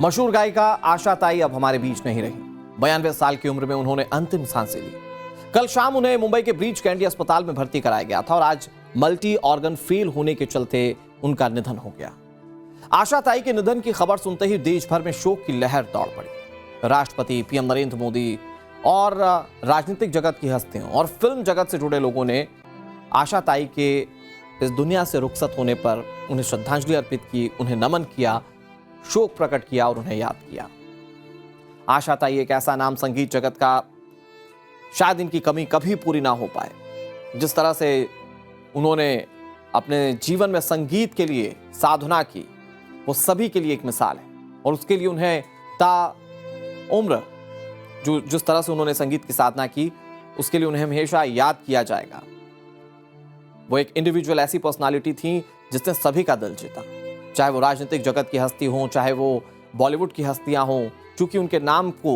मशहूर गायिका आशा ताई अब हमारे बीच नहीं रही। 92 साल की उम्र में उन्होंने अंतिम सांसें ली। कल शाम उन्हें मुंबई के ब्रीच कैंडी अस्पताल में भर्ती कराया गया था और आज मल्टी ऑर्गन फेल होने के चलते उनका निधन हो गया। आशा ताई के निधन की खबर सुनते ही देश भर में शोक की लहर दौड़ पड़ी। राष्ट्रपति, पीएम नरेंद्र मोदी और राजनीतिक जगत की हस्तियों और फिल्म जगत से जुड़े लोगों ने आशा ताई के इस दुनिया से रुखसत होने पर उन्हें श्रद्धांजलि अर्पित की, उन्हें नमन किया, शोक प्रकट किया और उन्हें याद किया। आशा ताई एक ऐसा नाम संगीत जगत का शायद इनकी कमी कभी पूरी ना हो पाए। जिस तरह से उन्होंने अपने जीवन में संगीत के लिए साधना की, वो सभी के लिए एक मिसाल है और उसके लिए उन्हें ता उम्र जिस तरह से उन्होंने संगीत की साधना की, उसके लिए उन्हें हमेशा याद किया जाएगा। वो एक इंडिविजुअल ऐसी पर्सनालिटी थी जिसने सभी का दिल जीता, चाहे वो राजनीतिक जगत की हस्ती हो, चाहे वो बॉलीवुड की हस्तियां हों। क्योंकि उनके नाम को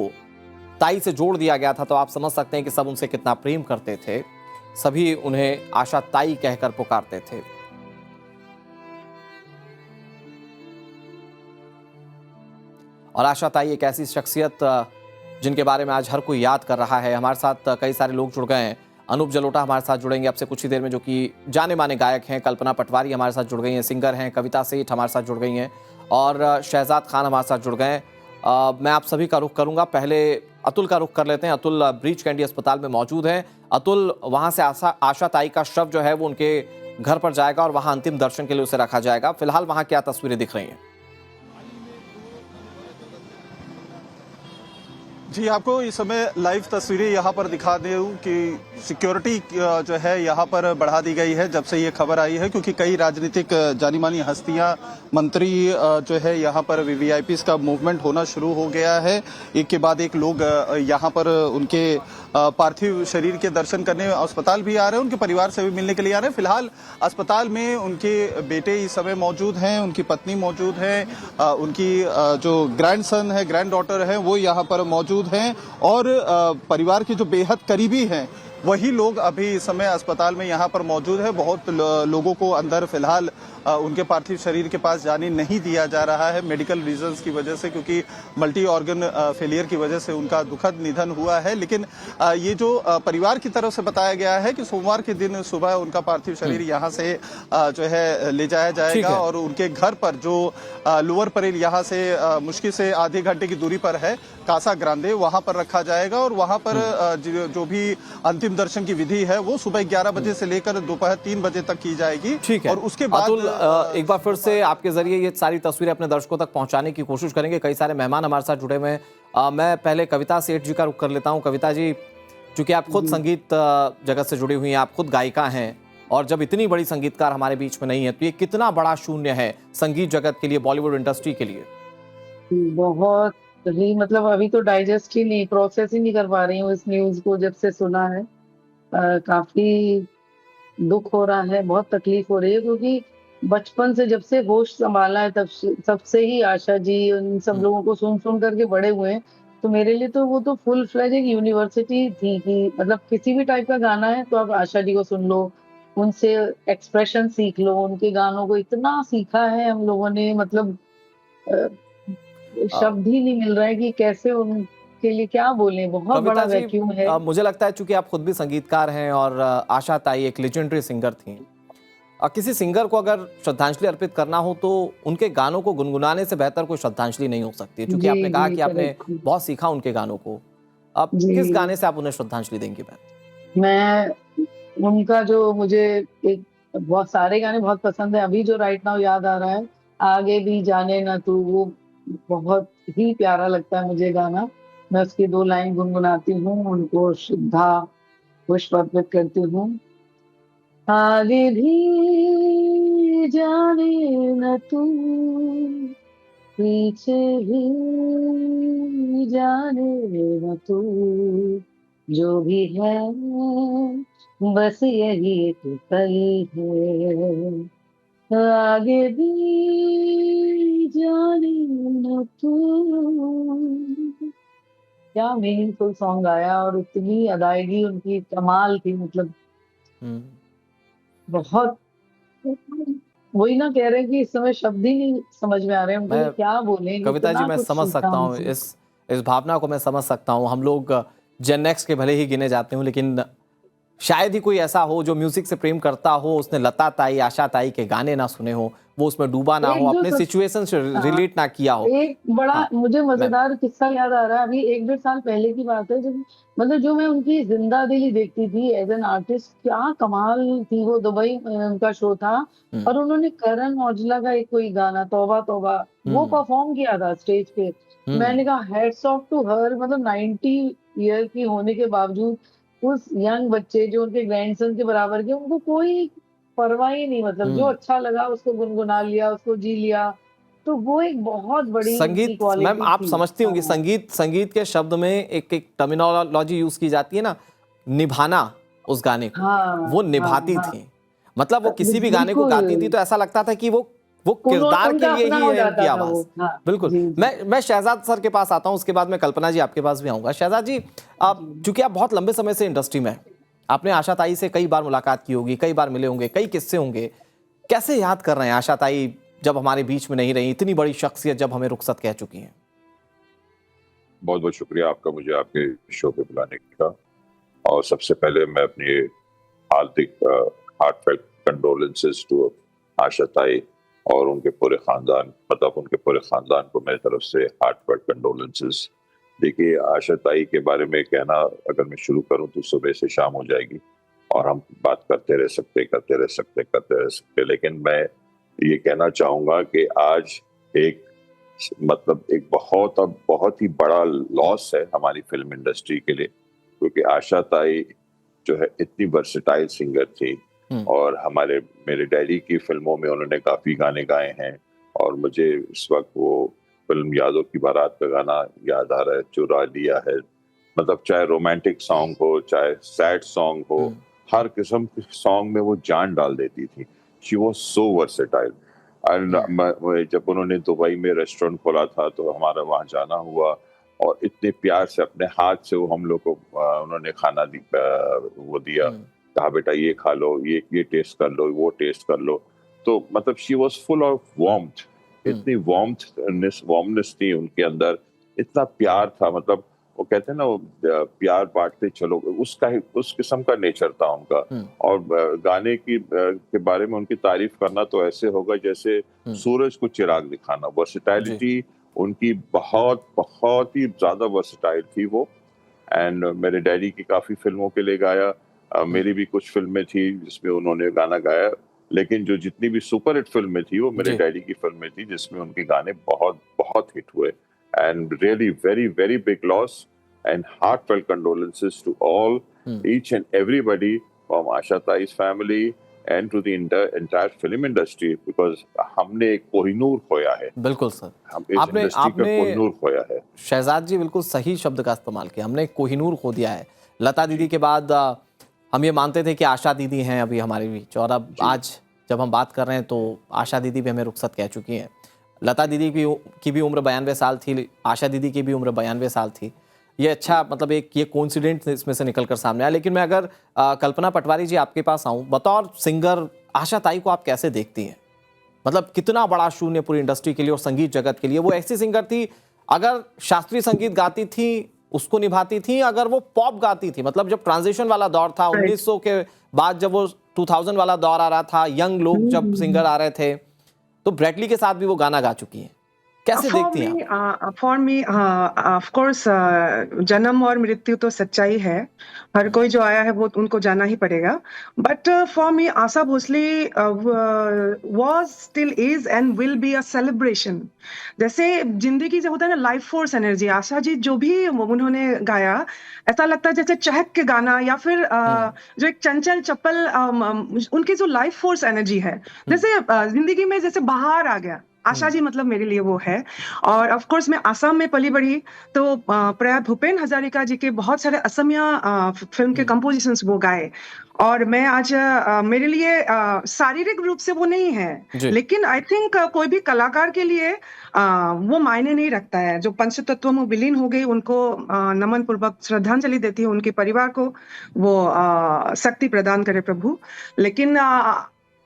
ताई से जोड़ दिया गया था, तो आप समझ सकते हैं कि सब उनसे कितना प्रेम करते थे। सभी उन्हें आशा ताई कहकर पुकारते थे। और आशा ताई एक ऐसी शख्सियत जिनके बारे में आज हर कोई याद कर रहा है। हमारे साथ कई सारे लोग जुड़ गए हैं। अनूप जलोटा हमारे साथ जुड़ेंगे आपसे कुछ ही देर में, जो कि जाने माने गायक हैं। कल्पना पटवारी हमारे साथ जुड़ गई हैं, सिंगर हैं। कविता सेठ हमारे साथ जुड़ गई हैं और शहजाद खान हमारे साथ जुड़ गए हैं। मैं आप सभी का रुख करूंगा। पहले अतुल का रुख कर लेते हैं। अतुल ब्रीच कैंडी अस्पताल में मौजूद हैं। अतुल, वहां से आशा ताई का शव जो है वो उनके घर पर जाएगा और वहां अंतिम दर्शन के लिए उसे रखा जाएगा। फिलहाल वहां क्या तस्वीरें दिख रही हैं? जी, आपको इस समय लाइव तस्वीरें यहाँ पर दिखा दूं कि सिक्योरिटी जो है यहाँ पर बढ़ा दी गई है जब से ये खबर आई है, क्योंकि कई राजनीतिक जानी मानी हस्तियां, मंत्री जो है यहाँ पर वीवीआईपी का मूवमेंट होना शुरू हो गया है। एक के बाद एक लोग यहाँ पर उनके पार्थिव शरीर के दर्शन करने अस्पताल भी आ रहे हैं, उनके परिवार से भी मिलने के लिए आ रहे हैं। फिलहाल अस्पताल में उनके बेटे इस समय मौजूद हैं, उनकी पत्नी मौजूद है, उनकी जो ग्रैंडसन है, ग्रैंड डॉटर है, वो यहाँ पर मौजूद हैं और परिवार के जो बेहद करीबी हैं वही लोग अभी इस समय अस्पताल में यहाँ पर मौजूद है। बहुत लोगों को अंदर फिलहाल उनके पार्थिव शरीर के पास जाने नहीं दिया जा रहा है मेडिकल रीजंस की वजह से, क्योंकि मल्टी ऑर्गन फेलियर की वजह से उनका दुखद निधन हुआ है। लेकिन ये जो परिवार की तरफ से बताया गया है कि सोमवार के दिन सुबह उनका पार्थिव शरीर यहाँ से जो है ले जाया जाएगा और उनके घर पर जो लोअर परेल यहाँ से मुश्किल से आधे घंटे की दूरी पर है, कासा ग्रांदे, वहां पर रखा जाएगा और वहां पर जो भी अंतिम दर्शन की विधि है वो सुबह 11 बजे से लेकर दोपहर 3 बजे तक की जाएगी। ठीक है। और उसके बाद एक बार फिर से आपके जरिए ये सारी तस्वीरें अपने दर्शकों तक पहुंचाने की कोशिश करेंगे। कई सारे मेहमान हमारे साथ जुड़े हुए हैं। मैं पहले कविता सेठ जी का रुख कर लेता हूं। कविता जी, चूंकि आप खुद संगीत जगत से जुड़ी हुई हैं, आप खुद गायिका हैं और जब इतनी बड़ी संगीतकार हमारे बीच में नहीं है, तो ये कितना बड़ा शून्य है संगीत जगत के लिए, बॉलीवुड इंडस्ट्री के लिए? बहुत ही, मतलब अभी तो डाइजेस्ट ही नहीं, प्रोसेस ही नहीं कर पा रही हूँ इस न्यूज को जब से सुना है। काफी दुख हो रहा है, बहुत तकलीफ हो रही है, क्योंकि बचपन से जब से होश संभाला है तब से ही आशा जी उन सब लोगों को सुन सुन करके बड़े हुए हैं। तो मेरे लिए तो वो तो फुल फ्लेज एक यूनिवर्सिटी थी कि मतलब किसी भी टाइप का गाना है तो आप आशा जी को सुन लो, उनसे एक्सप्रेशन सीख लो। उनके गानों को इतना सीखा है हम लोगों ने, मतलब शब्द ही नहीं मिल रहा है कि कैसे उनके लिए क्या बोलें। बहुत बड़ा वैक्यूम है। मुझे लगता है चूंकि आप खुद भी संगीतकार हैं और आशा ताई एक लेजेंडरी सिंगर थी, किसी सिंगर को अगर श्रद्धांजलि अर्पित करना हो तो उनके गानों को गुनगुनाने से बेहतर कोई श्रद्धांजलि नहीं हो सकती। क्योंकि आपने कहा कि आपने बहुत सीखा उनके गानों को। अब किस गाने से आप उन्हें श्रद्धांजलि देंगे? मैं उनका जो मुझे एक बहुत सारे गाने बहुत पसंद है, अभी जो राइट नाउ याद आ रहा है, आगे भी जाने ना तू, वो बहुत ही प्यारा लगता है मुझे गाना। मैं उसकी 2 लाइन गुनगुनाती हूँ, उनको श्रद्धा पुष्प अर्पित करती हूँ। आगे भी जाने न तू, पीछे भी जाने न तू, जो भी है बस यही एक पल है, आगे भी जाने न तू। क्या मीनिंगफुल सॉन्ग आया और इतनी अदायगी उनकी कमाल थी, मतलब बहुत वही ना कह रहे हैं कि इस समय शब्द ही नहीं समझ में आ रहे हैं उनको, मैं क्या बोले। कविता जी, इतना मैं कुछ समझ सीखा सकता हूँ उनसे। इस भावना को, मैं समझ सकता हूँ। हम लोग जेन एक्स के भले ही गिने जाते हो, लेकिन शायद ही कोई ऐसा हो जो म्यूजिक से प्रेम करता हो, उसने लता ताई, आशा ताई के गाने ना सुने हो, वो उसमें डूबा ना हो, एक जो अपने सब सिचुएशन से हाँ, रिलेट ना किया हो। एक बड़ा हाँ, मुझे मैं मजेदार किस्सा याद आ रहा है। अभी 1-1.5 साल पहले की बात है, जब मतलब जो मैं उनकी जिंदा दिली देखती थी एज एन आर्टिस्ट, क्या कमाल थी वो। दुबई उनका शो था हुँ, और उन्होंने करण औजला का एक कोई गाना तौबा तौबा वो हुँ, परफॉर्म किया था स्टेज पे। हुँ, मैंने कहा हैट्स ऑफ टू हर, मतलब 90 ईयर की होने के बावजूद उस यंग बच्चे जो उनके ग्रैंडसन के बराबर के, उनको कोई परवाह ही नहीं, मतलब जो हुँ। अच्छा लगा उसको गुनगुना लिया, उसको जी लिया। तो वो एक बहुत बड़ी उनकी संगीत, मैम क्वालिटी आप थी। समझती होंगी, हाँ, संगीत के शब्द में एक टर्मिनोलॉजी यूज़ की जाती है ना, निभाना उस गाने को। हाँ, वो हाँ, निभाती हाँ। थीं। मतलब वो किसी भी गाने को बिल्कुल, गाती थी तो ऐसा लगता था कि वो किरदार के उनका लिए अपना ही हो है उनकी जाता था वो। आवाज़। हाँ, बिल्कुल। जी, जी, मैं शहज़ाद सर के पास आता हूँ, उसके बाद मैं कल्पना जी आपके पास भी आऊँगा। शहज़ाद जी, आप जी। चूँकि आप बहुत लंबे समय से इंडस्ट्री में हैं, आपने आशा ताई से कई बार मुलाकात की होगी, कई बार मिले होंगे, कई किस्से होंगे। कैसे याद कर रहे हैं आशा ताई जब हमारे बीच में नहीं रहीं, इतनी बड़ी शख्सियत जब हमें रुखसत कह चुकी हैं? बहुत बहुत शुक्रिया आपका मुझे आपके शो पे बुलाने का। और सबसे पहले मैं अपनी हार्दिक हार्टफेल्ट कंडोलेंसेस टू आशा ताई और उनके पूरे खानदान, मतलब उनके पूरे खानदान को मेरी तरफ से हार्टफेल्ट कंडोलेंसेस। देखिए, आशा ताई के बारे में कहना अगर मैं शुरू करूं तो सुबह से शाम हो जाएगी और हम बात करते रह सकते, लेकिन मैं ये कहना चाहूंगा कि आज एक मतलब एक बहुत ही बड़ा लॉस है हमारी फिल्म इंडस्ट्री के लिए, क्योंकि आशा ताई जो है इतनी वर्सेटाइल सिंगर थी हुँ, और मेरे डैडी की फिल्मों में उन्होंने काफी गाने गाए हैं। और मुझे इस वक्त वो फिल्म यादों की बारात का गाना याद आ रहा है, चुरा लिया है। मतलब चाहे रोमांटिक सॉन्ग हो, चाहे सैड सॉन्ग हो, हुँ, हर किस्म के सॉन्ग में वो जान डाल देती थी। She was so versatile. And hmm, जब उन्होंने दुबई में रेस्टोरेंट खोला था तो हमारा वहाँ जाना हुआ और इतने प्यार से अपने हाथ से वो हम लोग को उन्होंने खाना वो दिया, हुँ, कहा बेटा ये खा लो, ये टेस्ट कर लो, वो टेस्ट कर लो। तो मतलब she was full of warmth, hmm, इतनी वार्मनेस थी उनके अंदर, इतना प्यार था। मतलब वो कहते हैं ना, वो प्यार बांटते चलो, उस किस्म का नेचर था उनका। हुँ, और गाने के बारे में उनकी तारीफ करना तो ऐसे होगा जैसे हुँ, सूरज को चिराग दिखाना। जी, वर्सेटैलिटी उनकी बहुत ही ज्यादा वर्सेटाइल थी वो। एंड मेरे डैडी की काफी फिल्मों के लिए गाया। हुँ, मेरी भी कुछ फिल्में थी जिसमें उन्होंने गाना गाया, लेकिन जो जितनी भी सुपर हिट फिल्में थी वो मेरे जी, डैडी की फिल्में थी जिसमें उनके गाने बहुत बहुत हिट हुए। And really very very big loss and heartfelt condolences to all, hmm, each and everybody from Asha Tai's family and to the entire film industry, because हमने एक कोहिनूर खोया है। बिल्कुल सर। हम इस आपने इंडस्ट्री का आपने कोहिनूर खोया है। शहज़ाद जी बिल्कुल सही शब्द का इस्तेमाल किया, हमने कोहिनूर खो दिया है। लता दीदी जी, के बाद हम ये मानते थे कि आशा दीदी हैं अभी हमारे बीच, और अब जी, आज जब हम बात कर रहे हैं तो आशा दीदी भी हमें रुखसत कह चुकी हैं। लता दीदी की भी उम्र 92 साल थी, आशा दीदी की भी उम्र 92 साल थी। ये अच्छा, मतलब एक ये कोइंसिडेंट इसमें से निकल कर सामने आया। लेकिन मैं अगर कल्पना पटवारी जी आपके पास आऊँ, बतौर सिंगर आशा ताई को आप कैसे देखती हैं? मतलब कितना बड़ा शून्य पूरी इंडस्ट्री के लिए और संगीत जगत के लिए। वो ऐसी सिंगर थी, अगर शास्त्रीय संगीत गाती थी उसको निभाती थी, अगर वो पॉप गाती थी, मतलब जब ट्रांजिशन वाला दौर था राइट। 1900 के बाद, जब वो 2000 वाला दौर आ रहा था, यंग लोग जब सिंगर आ रहे थे, तो ब्रेटली के साथ भी वो गाना गा चुकी हैं। कैसे देखती हैं आप? फॉर मी ऑफ कोर्स जन्म और मृत्यु तो सच्चाई है। हर कोई जो आया है वो उनको जाना ही पड़ेगा। But for me Asha Bhosle was still is and will be a celebration. जैसे जिंदगी से होता है ना, life force energy. Asha ji जो भी उन्होंने गाया, ऐसा लगता है जैसे चहक के गाना, या फिर हुँ, जो एक चंचल चप्पल उनकी जो लाइफ फोर्स एनर्जी है, हुँ, जैसे जिंदगी में जैसे बाहर आ गया। आशा हुँ, जी मतलब मेरे लिए वो है। और ऑफ कोर्स मैं असम में पली बड़ी, तो प्राय भूपेन हजारिका जी के बहुत सारे असमिया फिल्म के हुँ, कंपोजिशंस वो गाए। और मैं आज मेरे लिए शारीरिक रूप से वो नहीं है, जी, लेकिन आई थिंक कोई भी कलाकार के लिए वो मायने नहीं रखता है। जो पंच तत्वों में विलीन हो गई, उनको नमन पूर्वक श्रद्धांजलि देती है, उनके परिवार को वो शक्ति प्रदान करे प्रभु। लेकिन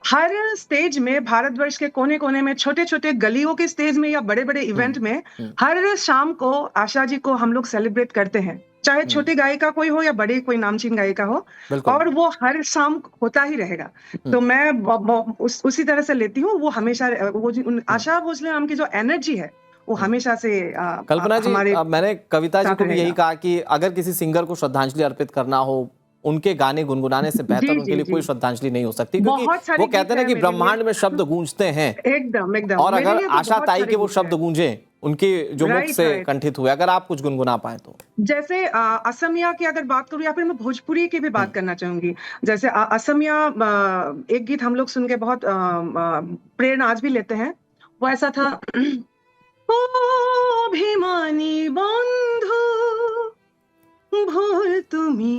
हर स्टेज में, भारतवर्ष के कोने कोने में, छोटे छोटे गलियों के स्टेज में या बड़े बड़े इवेंट में, हर शाम को आशा जी को हम लोग सेलिब्रेट करते हैं, चाहे छोटी गायिका कोई हो या बड़ी कोई नामचीन गायिका हो, बिल्कुल। और वो हर शाम होता ही रहेगा। तो मैं उसी तरह से लेती हूँ। वो हमेशा वो आशा भोसले मैम की जो एनर्जी है वो हमेशा से कल्पना जी, हमारे मैंने कविता जी साथ को भी यही रहेगा। कहा कि अगर किसी सिंगर को श्रद्धांजलि अर्पित करना हो, उनके गाने गुनगुनाने से बेहतर जी उनके जी लिए कोई जी, श्रद्धांजलि नहीं हो सकती, क्योंकि बहुत सारे वो कहते गीत हैं ना है कि मेरे लिए। ब्रह्मांड में शब्द गूंजते हैं, एकदम एकदम, और मेरे अगर लिए तो आशा बहुत ताई सारे के वो गीत शब्द है। गूंजे उनके जो मुख राइट से राइट। कंठित हुए, अगर आप कुछ गुनगुना पाए तो। जैसे असमिया की अगर बात करूं, या फिर मैं भोजपुरी की भी बात करना चाहूंगी। जैसे असमिया एक गीत हम लोग सुन के बहुत प्रेरणा आज भी लेते हैं। वो ऐसा था, ओ अभिमानी बंधु भूल তুমি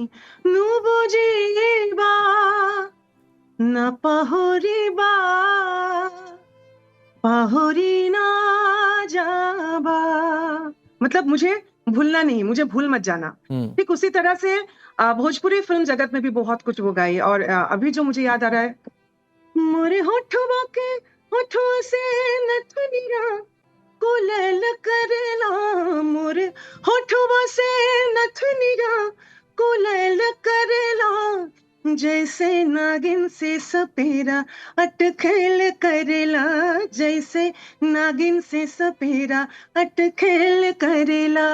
নুবুজিবা না পাহরিবা पाहुरी ना जाबा। मतलब मुझे भूलना नहीं, मुझे भूल मत जाना। ठीक उसी तरह से भोजपुरी फिल्म जगत में भी बहुत कुछ वो गाई। और अभी जो मुझे याद आ रहा है, मोरे होठवा के होठवा से नथुनिया कुलल करेला, मोरे होठवा से नथुनिया कुलल करेला, जैसे नागिन से सपेरा अटखेल करेला, जैसे नागिन से सपेरा अटखेल करेला।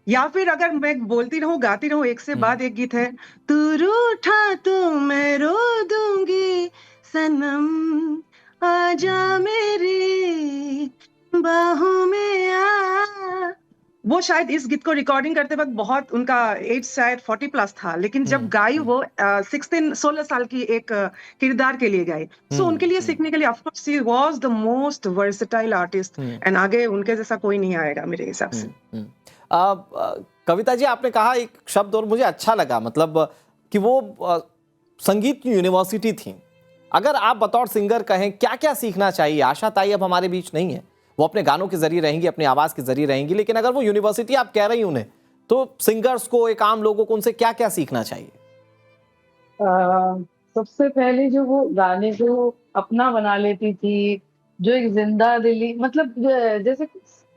या फिर अगर मैं बोलती रहूं गाती रहूं, एक से बाद एक गीत है, तू रूठा तो मैं रो दूंगी सनम, आजा मेरी बाहों में आ। वो शायद इस गीत को रिकॉर्डिंग करते वक्त बहुत उनका एज शायद 40+ था, लेकिन जब गाई वो 16 साल की एक किरदार के लिए गाई। सो उनके लिए सीखने के लिए of course she was the most versatile artist, and आगे उनके जैसा कोई नहीं आएगा मेरे हिसाब से। कविता जी, आपने कहा एक शब्द और मुझे अच्छा लगा, मतलब कि वो संगीत की यूनिवर्सिटी थी। अगर आप बतौर सिंगर कहें क्या क्या सीखना चाहिए? आशा ताई अब हमारे बीच नहीं है, वो अपने गानों के जरिए रहेंगी, अपनी आवाज के जरिए रहेंगी, लेकिन अगर वो यूनिवर्सिटी आप कह रही उन्हें, तो सिंगर्स को, एक आम लोगों को उनसे क्या क्या सीखना चाहिए? सबसे पहले जो वो गाने को अपना बना लेती थी, जो एक जिंदा दिली, मतलब जैसे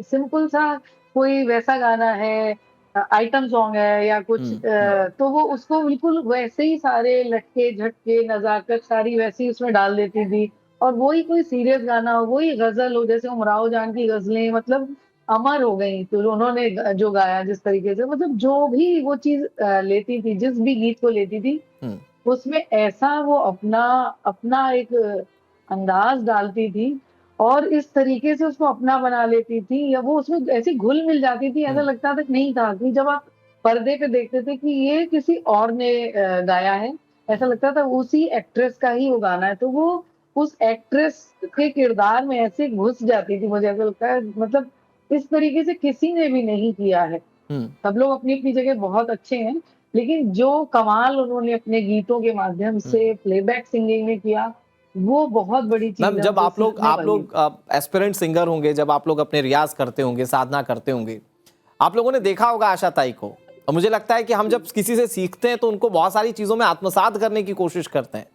सिंपल सा कोई वैसा गाना है, आइटम सॉन्ग है या कुछ, तो वो उसको बिल्कुल वैसे ही सारे लटके झटके नजाकत सारी वैसे ही उसमें डाल देती थी। और वही कोई सीरियस गाना हो, वही गजल हो, जैसे उमराव जान की गजलें मतलब अमर हो गई। तो उन्होंने जो गाया जिस तरीके से, मतलब जो भी वो चीज लेती थी, जिस भी गीत को लेती थी, उसमें ऐसा वो अपना अपना एक अंदाज डालती थी और इस तरीके से उसको अपना बना लेती थी, या वो उसमें ऐसी घुल मिल जाती थी, ऐसा लगता तक नहीं था कि जब आप पर्दे पे देखते थे कि ये किसी और ने गाया है, ऐसा लगता था उसी एक्ट्रेस का ही वो गाना है। तो वो उस एक्ट्रेस के किरदार में ऐसे घुस जाती थी, मुझे ऐसा लगता है मतलब इस तरीके से किसी ने भी नहीं किया है। सब लोग अपनी अपनी जगह बहुत अच्छे हैं, लेकिन जो कमाल उन्होंने अपने गीतों के माध्यम से प्लेबैक सिंगिंग में किया, वो बहुत बड़ी चीज मैम, है। जब हमको सीखने आप वाली लोग एस्पिरेंट सिंगर होंगे, जब आप लोग अपने रियाज करते होंगे, साधना करते होंगे, आप लोगों ने देखा होगा आशा ताई को, और मुझे लगता है कि हम जब किसी से सीखते हैं तो उनको बहुत सारी चीजों में आत्मसात करने की कोशिश करते हैं।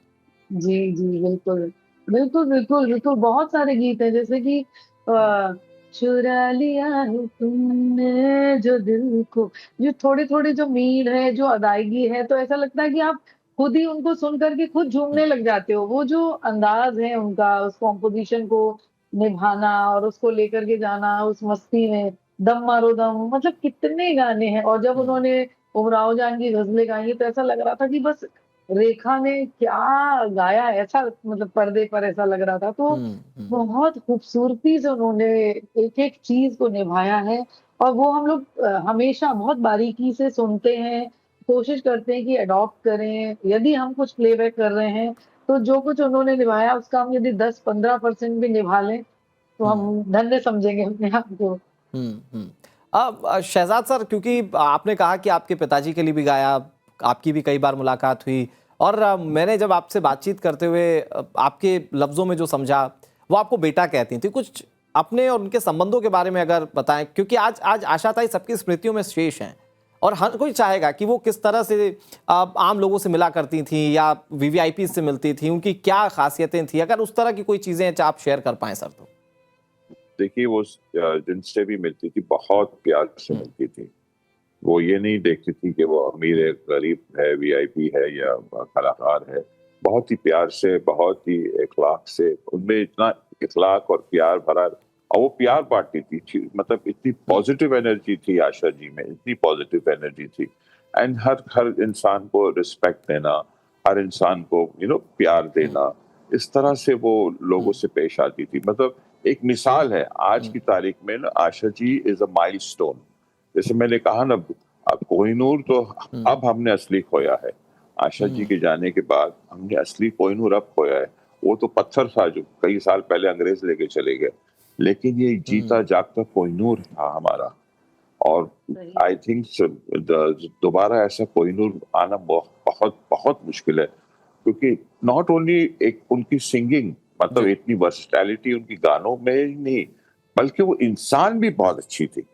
जी जी, बिल्कुल बिल्कुल बिल्कुल बिल्कुल। बहुत सारे गीत हैं, जैसे कि चुरा लिया है तुमने जो दिल को, जो थोड़ी थोड़ी जो मील है, जो अदायगी है, तो ऐसा लगता है कि आप खुद ही उनको सुन करके खुद झूमने लग जाते हो। वो जो अंदाज है उनका, उस कॉम्पोजिशन को निभाना और उसको लेकर के जाना उस मस्ती में, दम मारो दम, मतलब कितने गाने हैं। और जब उन्होंने उमराव जान की गजलें गाई तो ऐसा लग रहा था कि बस रेखा ने क्या गाया, ऐसा मतलब पर्दे पर ऐसा लग रहा था। तो बहुत खूबसूरती से उन्होंने एक-एक चीज़ को निभाया है, और वो हम लोग हमेशा बहुत बारीकी से सुनते हैं, कोशिश करते हैं कि अडॉप्ट करें। यदि हम कुछ प्लेबैक कर रहे हैं, तो जो कुछ उन्होंने निभाया उसका हम यदि 10-15% भी निभा लें, तो हम धन्य समझेंगे अपने आप को। अब शहजाद सर, क्योंकि आपने कहा कि आपके पिताजी के लिए भी गाया, आपकी भी कई बार मुलाकात हुई, और मैंने जब आपसे बातचीत करते हुए आपके लफ्ज़ों में जो समझा, वो आपको बेटा कहती थी। कुछ अपने और उनके संबंधों के बारे में अगर बताएं, क्योंकि आज आशा ताई सबकी स्मृतियों में शेष हैं, और हर कोई चाहेगा कि वो किस तरह से आम लोगों से मिला करती थी या वीवीआईपी से मिलती थी, उनकी क्या खासियतें थी, अगर उस तरह की कोई चीजें आप शेयर कर पाएं सर तो। देखिए, वो जिनसे भी मिलती थी बहुत प्यार से मिलती थी। वो ये नहीं देखती थी कि वो अमीर है, गरीब है, वीआईपी है या कलाकार है। बहुत ही प्यार से, बहुत ही इखलाक से, उनमें इतना इखलाक और प्यार भरा, और वो प्यार बांटती थी। मतलब इतनी पॉजिटिव एनर्जी थी आशा जी में, इतनी पॉजिटिव एनर्जी थी। एंड हर इंसान को रिस्पेक्ट देना, हर इंसान को प्यार देना, इस तरह से वो लोगों से पेश आती थी। मतलब एक मिसाल है आज की तारीख में ना, Asha ji is a milestone. जैसे मैंने कहा ना, कोहिनूर तो अब हमने असली खोया है। आशा जी के जाने के बाद हमने असली कोहिनूर अब खोया है। वो तो पत्थर था जो कई साल पहले अंग्रेज लेके चले गए, लेकिन ये जीता जागता कोहिनूर था हमारा। और आई थिंक दोबारा ऐसा कोहिनूर आना बहुत बहुत मुश्किल है, क्योंकि नॉट ओनली एक उनकी सिंगिंग, मतलब इतनी वर्सटैलिटी उनकी गानों में ही नहीं, बल्कि वो इंसान भी बहुत अच्छी थी।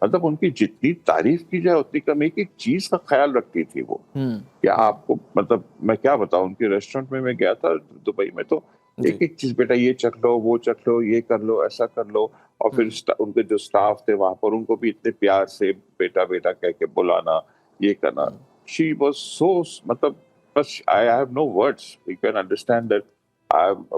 मतलब उनकी जितनी तारीफ की जाए उतनी कम। एक चीज का ख्याल रखती थी वो। क्या आपको, मतलब मैं क्या बताऊं, उनके रेस्टोरेंट में मैं गया था दुबई में, तो एक एक चीज, बेटा ये चख लो, वो चख लो, ये कर लो, ऐसा कर लो। और फिर उनके जो स्टाफ थे वहां पर, उनको भी इतने प्यार से बेटा बेटा कह के बुलाना, ये करना। शी वाज सो, मतलब बस I have no words, you can understand that.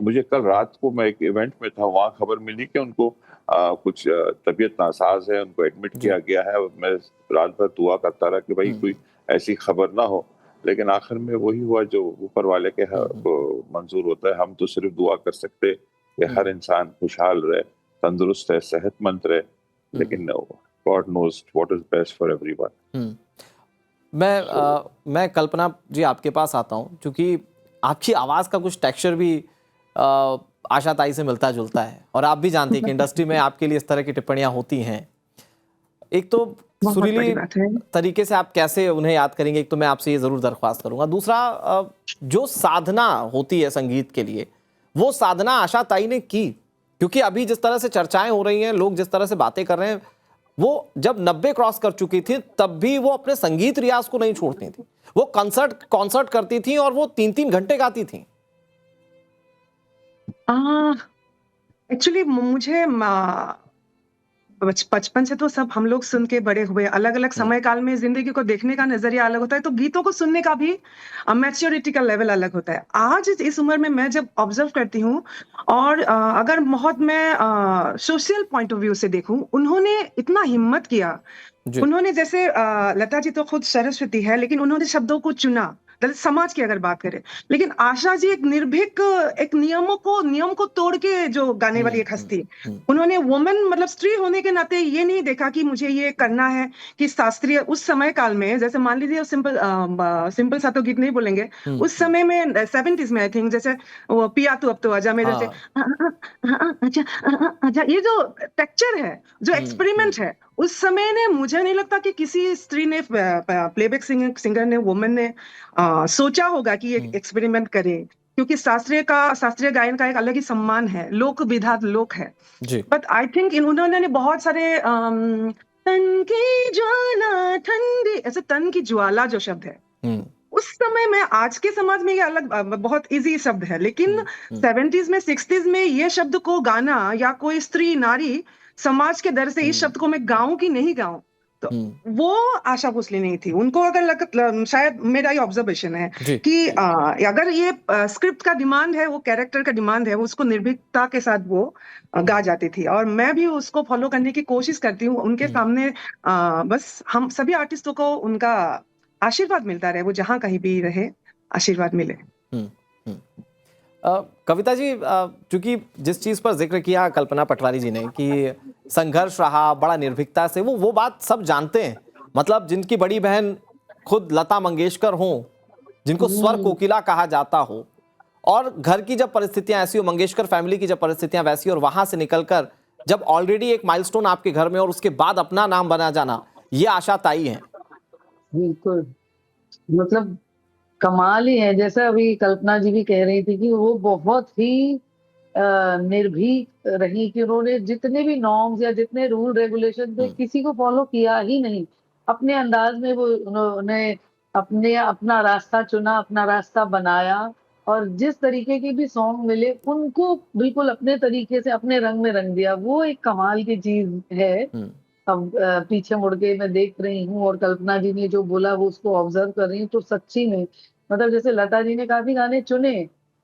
मुझे कल रात को, मैं एक इवेंट में था, वहां खबर मिली कि उनको कुछ तबीयत नासाज है, उनको एडमिट किया गया है। मैं रात भर दुआ करता रहा कि भाई कोई ऐसी खबर ना हो, लेकिन आखिर में वही हुआ जो ऊपर वाले के मंजूर होता है। हम तो सिर्फ दुआ कर सकते कि हर इंसान खुशहाल रहे, तंदुरुस्त है, सेहतमंद रहे, लेकिन God knows what is best for everyone. मैं कल्पना जी आपके पास आता हूं, क्योंकि आपकी आवाज़ का कुछ टेक्सचर भी आशा ताई से मिलता जुलता है, और आप भी जानती हैं कि इंडस्ट्री में आपके लिए इस तरह की टिप्पणियां होती हैं। एक तो सुरीली तरीके से आप कैसे उन्हें याद करेंगे, एक तो मैं आपसे ये ज़रूर दरख्वास्त करूंगा। दूसरा, जो साधना होती है संगीत के लिए, वो साधना आशा ताई ने की, क्योंकि अभी जिस तरह से चर्चाएं हो रही हैं, लोग जिस तरह से बातें कर रहे हैं, वो जब 90 क्रॉस कर चुकी थी तब भी वो अपने संगीत रियाज को नहीं छोड़ती थी। वो कॉन्सर्ट करती थी और वो 3-3 घंटे गाती थी। एक्चुअली मुझे बचपन से तो सब हम लोग सुन के बड़े हुए, अलग अलग समय काल में जिंदगी को देखने का नजरिया अलग होता है, तो गीतों को सुनने का भी मैच्योरिटी का लेवल अलग होता है। आज इस उम्र में मैं जब ऑब्जर्व करती हूँ, और अगर बहुत मैं सोशल पॉइंट ऑफ व्यू से देखूं, उन्होंने इतना हिम्मत किया। उन्होंने जैसे लता जी तो खुद सरस्वती है, लेकिन उन्होंने शब्दों को चुना, दलित समाज की अगर बात करें। लेकिन आशा जी एक निर्भीक, एक नियम को तोड़ के जो गाने वाली एक हस्ती। उन्होंने वुमेन, मतलब स्त्री होने के नाते ये नहीं देखा कि मुझे ये करना है कि शास्त्रीय। उस समय काल में, जैसे मान लीजिए सिंपल सा तो गीत नहीं बोलेंगे, उस समय में 70s में आई थिंक, जैसे वो पिया तू अब तो आजा में, जैसे अच्छा, ये जो टेक्सचर है, जो एक्सपेरिमेंट है, उस समय ने, मुझे नहीं लगता कि किसी स्त्री ने, प्लेबैक सिंगर ने, वुमेन ने सोचा होगा कि ये एक्सपेरिमेंट करे, क्योंकि शास्त्रीय गायन का एक अलग ही सम्मान है, लोक विधा लोक है। बट आई थिंक उन्होंने बहुत सारे तन की ज्वाला ठंडी, ऐसे तन की ज्वाला जो शब्द है, उस समय में, आज के समाज में ये अलग बहुत इजी शब्द है, लेकिन 70s में 60s में ये शब्द को गाना, या कोई स्त्री नारी समाज के डर से इस शब्द को मैं गाऊं कि नहीं गाऊं, तो वो आशा भोसले नहीं थी। उनको अगर शायद, मेरा ये ऑब्जर्वेशन है कि अगर ये स्क्रिप्ट का डिमांड है, वो कैरेक्टर का डिमांड है, उसको निर्भीकता के साथ वो गा जाती थी, और मैं भी उसको फॉलो करने की कोशिश करती हूँ उनके सामने। बस हम सभी आर्टिस्टों को उनका आशीर्वाद मिलता रहे, वो जहां कहीं भी रहे, आशीर्वाद मिले। कविता जी, चूंकि जिस चीज पर जिक्र किया कल्पना पटवारी जी ने कि संघर्ष रहा बड़ा निर्भीकता से, वो बात सब जानते हैं। मतलब जिनकी बड़ी बहन खुद लता मंगेशकर हो, जिनको स्वर कोकिला कहा जाता हो, और घर की जब परिस्थितियां ऐसी हो, मंगेशकर फैमिली की जब परिस्थितियां वैसी, और वहां से निकलकर जब ऑलरेडी एक माइलस्टोन आपके घर में, और उसके बाद अपना नाम बना जाना, ये आशा ताई है। बिल्कुल, मतलब कमाल ही है। जैसा अभी कल्पना जी भी कह रही थी कि वो बहुत ही निर्भीक रही, कि उन्होंने जितने भी नॉर्म्स या जितने रूल रेगुलेशन थे, किसी को फॉलो किया ही नहीं। अपने अंदाज में वो उन्होंने अपना रास्ता चुना, अपना रास्ता बनाया, और जिस तरीके के भी सॉन्ग मिले उनको बिल्कुल अपने तरीके से अपने रंग में रंग दिया। वो एक कमाल की चीज है। अब पीछे मुड़ के मैं देख रही हूँ और कल्पना जी ने जो बोला वो उसको ऑब्जर्व कर रही हूँ, तो सच्ची में मतलब जैसे लता जी ने काफी गाने चुने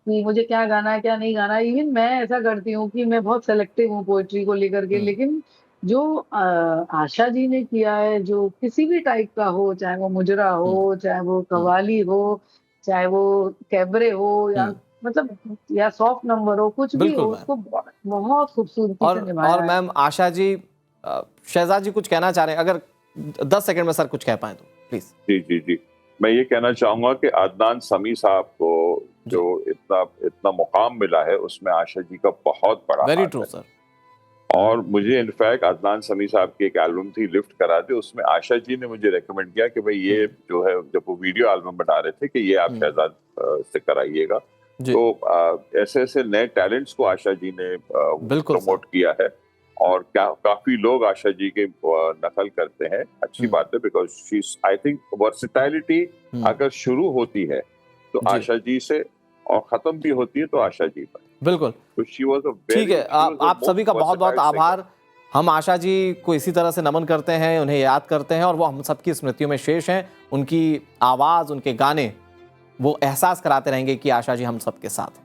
कि मुझे क्या गाना है क्या नहीं गाना है। इवन मैं ऐसा करती हूँ कि मैं बहुत सेलेक्टिव हूँ पोएट्री को लेकर के, लेकिन जो आशा जी ने किया है, जो किसी भी टाइप का हो, चाहे वो मुजरा हो, चाहे वो कव्वाली हो, चाहे वो कैबरे हो, या मतलब या सॉफ्ट नंबर हो, कुछ भी हो, बिल्कुल मैम। उसको बहुत खूबसूरती से और निभाया है। मैम आशा जी, शहजाद जी कुछ कहना चाह रहे हैं, अगर 10 सेकंड में सर कुछ कह पाए तो प्लीज। जी जी जी, मैं ये कहना चाहूंगा कि अदनान समी साहब को जो इतना मुकाम मिला है उसमें आशा जी का बहुत बड़ा वेरी हाथ ट्रू है। सर। और मुझे इनफैक्ट अदनान समी साहब की एक एल्बम थी लिफ्ट करा दे, उसमें आशा जी ने मुझे रेकमेंड किया कि भाई ये जो है, जब वो वीडियो एल्बम बना रहे थे, कि ये आप शहजाद से कराइएगा। तो ऐसे ऐसे नए टैलेंट्स को आशा जी ने बिल्कुल प्रमोट किया है, और काफी लोग आशा जी के नकल करते हैं। अच्छी बात है, because she, I think versatility अगर शुरू होती है तो आशा जी से, और खत्म भी होती है तो आशा जी पर। बिल्कुल तो she was a ठीक है। आप सभी का बहुत बहुत versatile singer. आभार। हम आशा जी को इसी तरह से नमन करते हैं, उन्हें याद करते हैं, और वो हम सबकी स्मृतियों में शेष हैं। उनकी आवाज़, उनके गाने वो एहसास कराते रहेंगे कि आशा जी हम सबके साथ हैं।